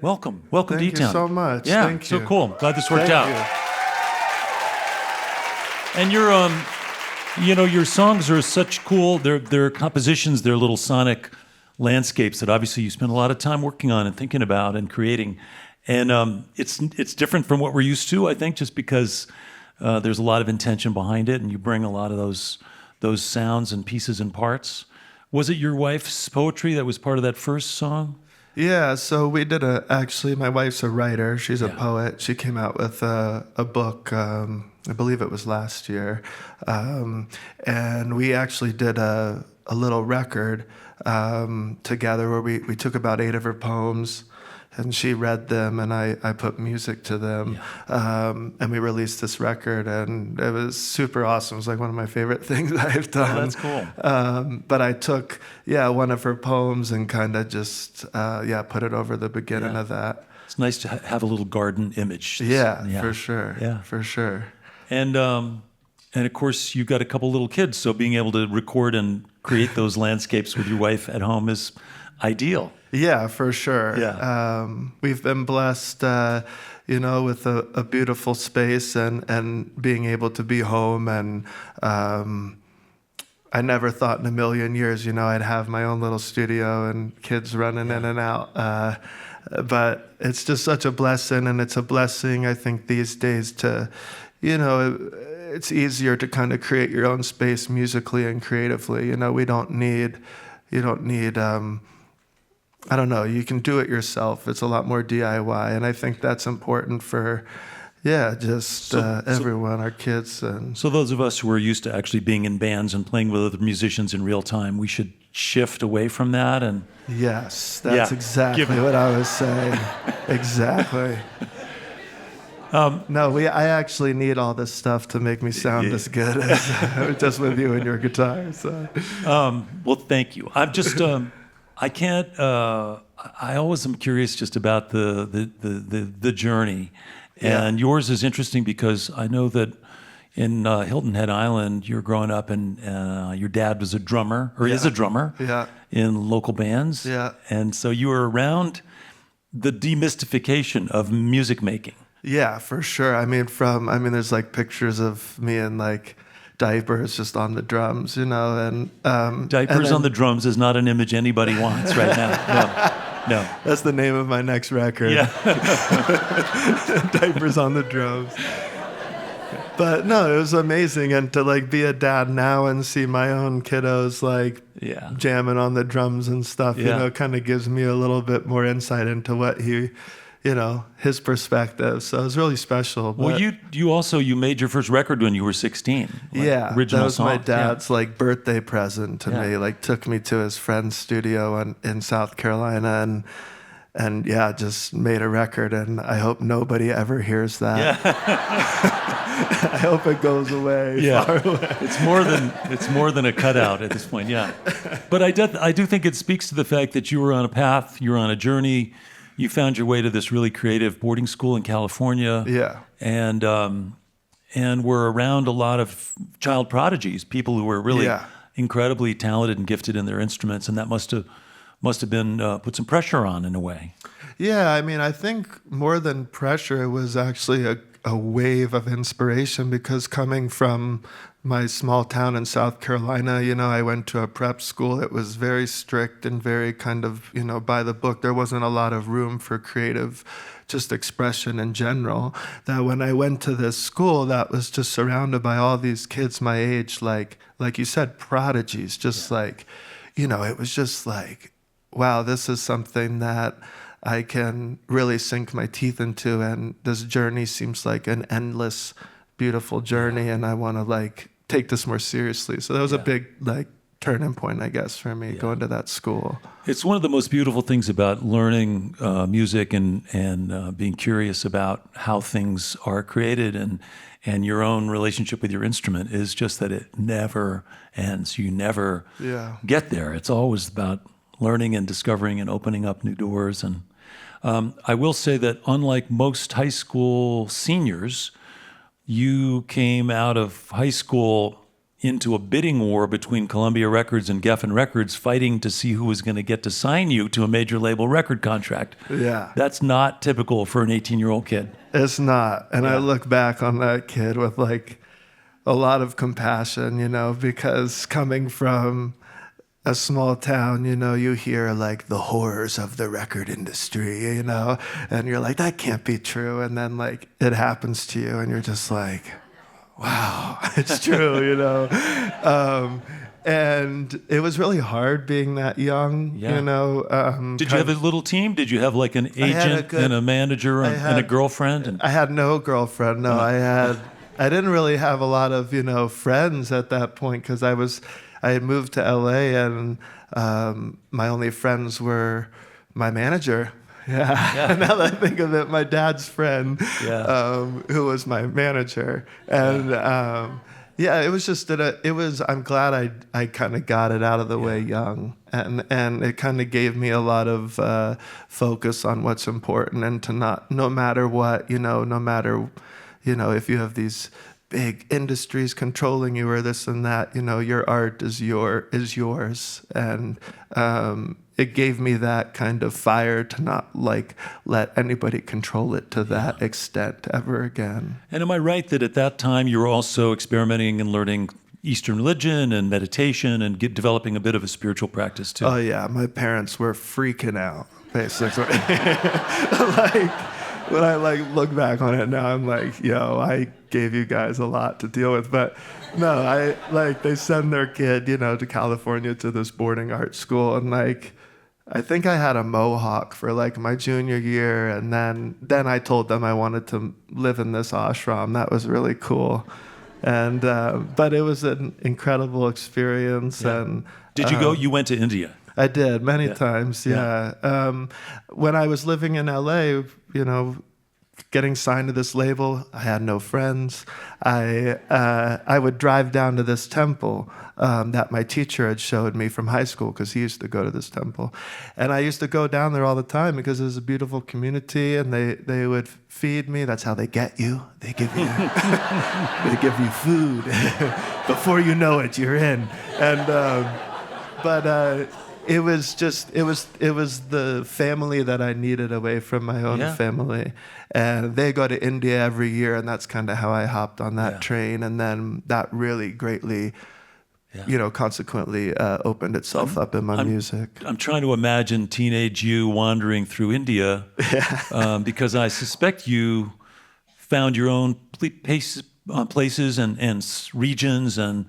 Welcome to Thank eTown. you so much. Yeah, Thank so you. cool. Glad this worked Thank out. And your songs are such cool. They're compositions. They're little sonic landscapes that obviously you spend a lot of time working on and thinking about and creating. And it's different from what we're used to, I think, just because there's a lot of intention behind it, and you bring a lot of those sounds and pieces and parts. Was it your wife's poetry that was part of that first song? Yeah, so we did actually, my wife's a writer. She's a Yeah. poet. She came out with a book, I believe it was last year. And we actually did a little record together where we took about 8 of her poems and she read them and I put music to them. And we released this record and it was super awesome. It was like one of my favorite things I've done. Oh, that's cool. But I took, one of her poems and kind of just, put it over the beginning Yeah. of that. It's nice to have a little garden image. Yeah, for sure. Yeah. For sure. And of course, you've got a couple little kids, so being able to record and create those landscapes with your wife at home is ideal. Yeah, for sure. Yeah. We've been blessed, with a beautiful space and being able to be home. And I never thought in a million years, I'd have my own little studio and kids running in and out. But it's just such a blessing, and it's a blessing, I think, these days to, it's easier to kind of create your own space musically and creatively. You don't need, I don't know, you can do it yourself. It's a lot more DIY, and I think that's important for, everyone, our kids. And So those of us who are used to actually being in bands and playing with other musicians in real time, we should shift away from that and... yes, that's Yeah. exactly what I was saying. Exactly. No, I actually need all this stuff to make me sound as good as just with you and your guitar. So. Well, thank you. I'm just... I can't... I always am curious just about the journey. And yours is interesting because I know that in Hilton Head Island, you're growing up and your dad was a drummer, or is a drummer, in local bands. Yeah. And so you were around the demystification of music making. Yeah, for sure. There's like pictures of me in like diapers just on the drums, and Diapers on the drums is not an image anybody wants right now. No. That's the name of my next record. Yeah. Diapers on the drums. But no, it was amazing, and to like be a dad now and see my own kiddos like jamming on the drums and stuff, kind of gives me a little bit more insight into what he, his perspective. So it was really special. Well, you made your first record when you were 16. Original that was song. my dad's like birthday present to me. Like took me to his friend's studio in South Carolina and just made a record. And I hope nobody ever hears that. I hope it goes away. Far away. It's more than a cutout at this point. Yeah, but I do think it speaks to the fact that you were on a path, you were on a journey. You found your way to this really creative boarding school in California. Yeah. And were around a lot of child prodigies, people who were really incredibly talented and gifted in their instruments, and that must have been put some pressure on in a way. Yeah, I think more than pressure, it was actually a wave of inspiration, because coming from my small town in South Carolina, I went to a prep school. It was very strict and very kind of, by the book. There wasn't a lot of room for creative just expression in general. That when I went to this school, that was just surrounded by all these kids my age, like you said, prodigies, just like, it was just like, wow, this is something that I can really sink my teeth into, and this journey seems like an endless, beautiful journey, and I want to like take this more seriously. So that was a big like turning point, I guess, for me going to that school. It's one of the most beautiful things about learning music and being curious about how things are created and your own relationship with your instrument is just that it never ends. You never get there. It's always about learning and discovering and opening up new doors. And I will say that unlike most high school seniors, you came out of high school into a bidding war between Columbia Records and Geffen Records, fighting to see who was going to get to sign you to a major label record contract. Yeah. That's not typical for an 18-year-old kid. It's not. And I Yeah. look back on that kid with like a lot of compassion, you know, because coming from a small town, you know, you hear like the horrors of the record industry, you know, and you're like, that can't be true. And then like it happens to you and you're just like, wow, it's true, you know. And it was really hard being that young, Yeah. you know. Did you have a little team? Did you have like an agent and a manager and a girlfriend? And I had no girlfriend. No, I didn't really have a lot of, you know, friends at that point because I had moved to LA and my only friends were my manager. Yeah. Now that I think of it, my dad's friend, who was my manager, and it was just I'm glad I kind of got it out of the way young, and it kind of gave me a lot of focus on what's important and to no matter what, you know, no matter, you know, if you have these big industries controlling you or this and that, you know, your art is yours, and it gave me that kind of fire to not like let anybody control it to that extent ever again. And am I right that at that time you were also experimenting and learning Eastern religion and meditation and developing a bit of a spiritual practice too? Oh yeah, my parents were freaking out, basically. Like when I like look back on it now, I'm like, yo, I gave you guys a lot to deal with. But no, they send their kid, you know, to California to this boarding art school, and like I think I had a mohawk for like my junior year, and then I told them I wanted to live in this ashram. That was really cool, and but it was an incredible experience. Yeah. And did you go? You went to India. I did many times. Yeah. When I was living in LA, you know, getting signed to this label, I had no friends. I would drive down to this temple that my teacher had showed me from high school because he used to go to this temple. And I used to go down there all the time because it was a beautiful community and they would feed me. That's how they get you. They give you they give you food. Before you know it, you're in. And but it was the family that I needed away from my own family. And they go to India every year, and that's kind of how I hopped on that train. And then that really greatly, you know, consequently opened itself up in my music. I'm trying to imagine teenage you wandering through India because I suspect you found your own places and regions and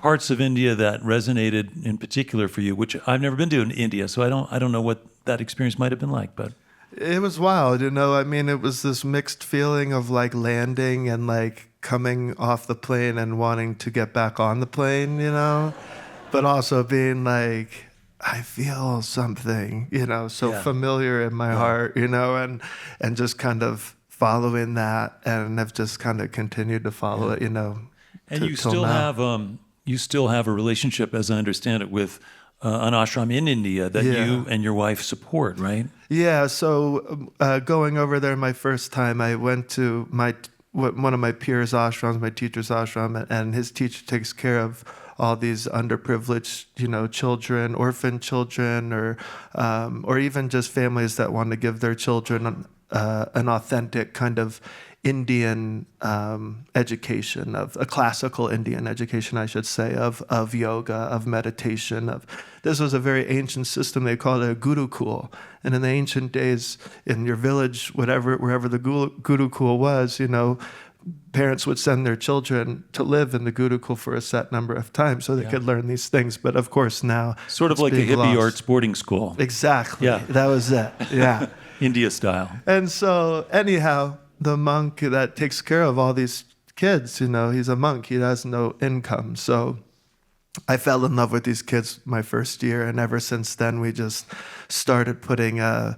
parts of India that resonated in particular for you, which I've never been to in India, so I don't know what that experience might have been like, but it was wild, you know. I mean, it was this mixed feeling of like landing and like coming off the plane and wanting to get back on the plane, you know, but also being like, I feel something, you know, so familiar in my heart, you know, and just kind of following that, and have just kind of continued to follow it, you know. And you still have a relationship, as I understand it, with an ashram in India that you and your wife support, right? Yeah. So going over there my first time, I went to one of my peers' ashrams, my teacher's ashram, and his teacher takes care of all these underprivileged, you know, children, orphan children, or even just families that want to give their children an authentic kind of Indian education, of a classical Indian education, I should say, of yoga, of meditation. This was a very ancient system. They called it a gurukul. And in the ancient days, in your village, wherever the gurukul was, you know, parents would send their children to live in the gurukul for a set number of times so they could learn these things. But of course now, sort of like a hippie arts boarding school. Exactly. Yeah. That was it. Yeah. India style. And so anyhow, the monk that takes care of all these kids, you know, he's a monk. He has no income. So I fell in love with these kids my first year. And ever since then, we just started putting a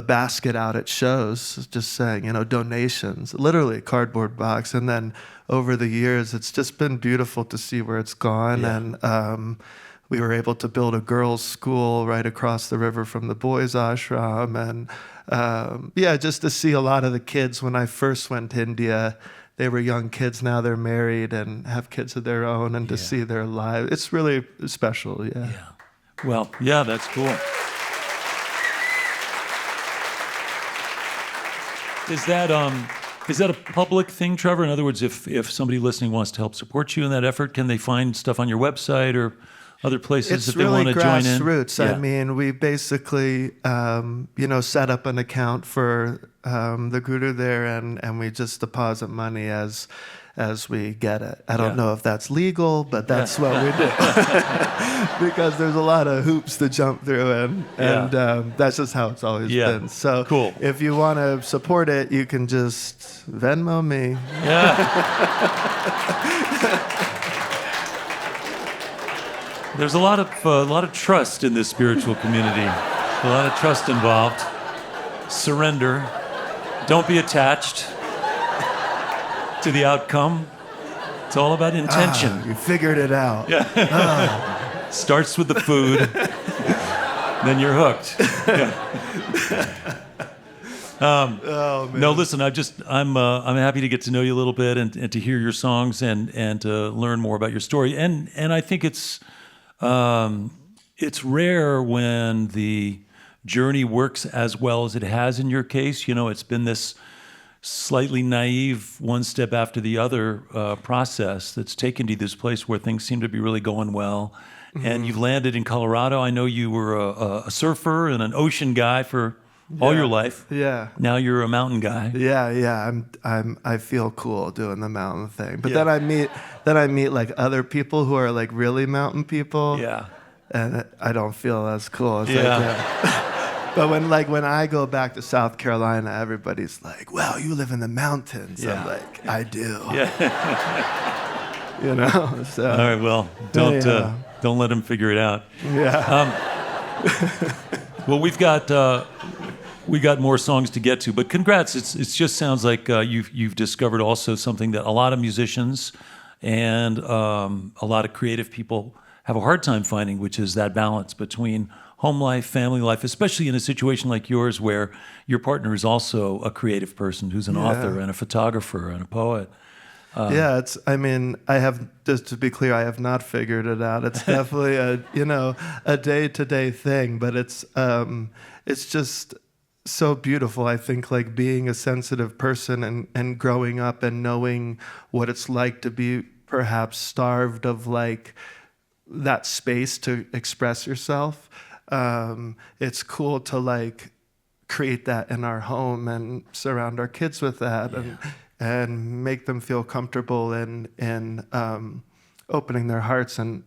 basket out at shows, just saying, you know, donations, literally cardboard box. And then over the years, it's just been beautiful to see where it's gone. Yeah. And we were able to build a girls' school right across the river from the boys' ashram. And just to see a lot of the kids when I first went to India, they were young kids. Now they're married and have kids of their own, and to see their lives, it's really special. Yeah. Yeah. Well, yeah, that's cool. Is that a public thing, Trevor? In other words, if somebody listening wants to help support you in that effort, can they find stuff on your website or other places if they want to join in? It's really grassroots. Yeah. I mean, we basically, set up an account for the Guru there, and we just deposit money as we get it. I don't know if that's legal, but that's what we do. Because there's a lot of hoops to jump through, and that's just how it's always been. So cool. If you want to support it, you can just Venmo me. Yeah. There's a lot of trust in this spiritual community. A lot of trust involved. Surrender. Don't be attached to the outcome. It's all about intention. You figured it out. Yeah. Starts with the food, then you're hooked. Yeah. Oh man. No, listen. I'm happy to get to know you a little bit and to hear your songs and to learn more about your story. And I think it's rare when the journey works as well as it has in your case. It's been this slightly naive, one step after the other process that's taken you to this place where things seem to be really going well. And you've landed in Colorado. I know you were a surfer and an ocean guy for all your life. Yeah. Now you're a mountain guy. Yeah. I feel cool doing the mountain thing. But then I meet like other people who are like really mountain people. Yeah. And I don't feel as cool as Yeah. I do. But when I go back to South Carolina, everybody's like, "Wow, you live in the mountains." Yeah. I'm like, "I do." Yeah. So. All right. Well, don't let him figure it out. Yeah. Well, we got more songs to get to, but congrats! It just sounds like you've discovered also something that a lot of musicians and a lot of creative people have a hard time finding, which is that balance between home life, family life, especially in a situation like yours where your partner is also a creative person who's an author and a photographer and a poet. Just to be clear, I have not figured it out. It's definitely a day-to-day thing, but it's just so beautiful. I think like being a sensitive person and growing up and knowing what it's like to be perhaps starved of like that space to express yourself. It's cool to like create that in our home and surround our kids with that and make them feel comfortable in opening their hearts. And,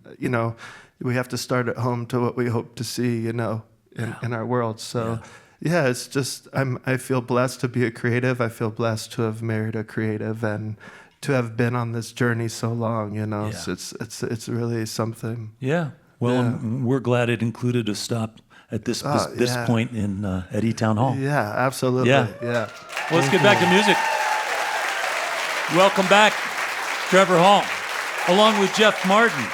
we have to start at home to what we hope to see, in our world. So it's just, I feel blessed to be a creative. I feel blessed to have married a creative and to have been on this journey so long, So it's really something. Yeah. Well, we're glad it included a stop at this point at eTown Hall. Yeah, absolutely. Yeah. Yeah. Well, let's get back to music. Welcome back, Trevor Hall, along with Jeff Martin.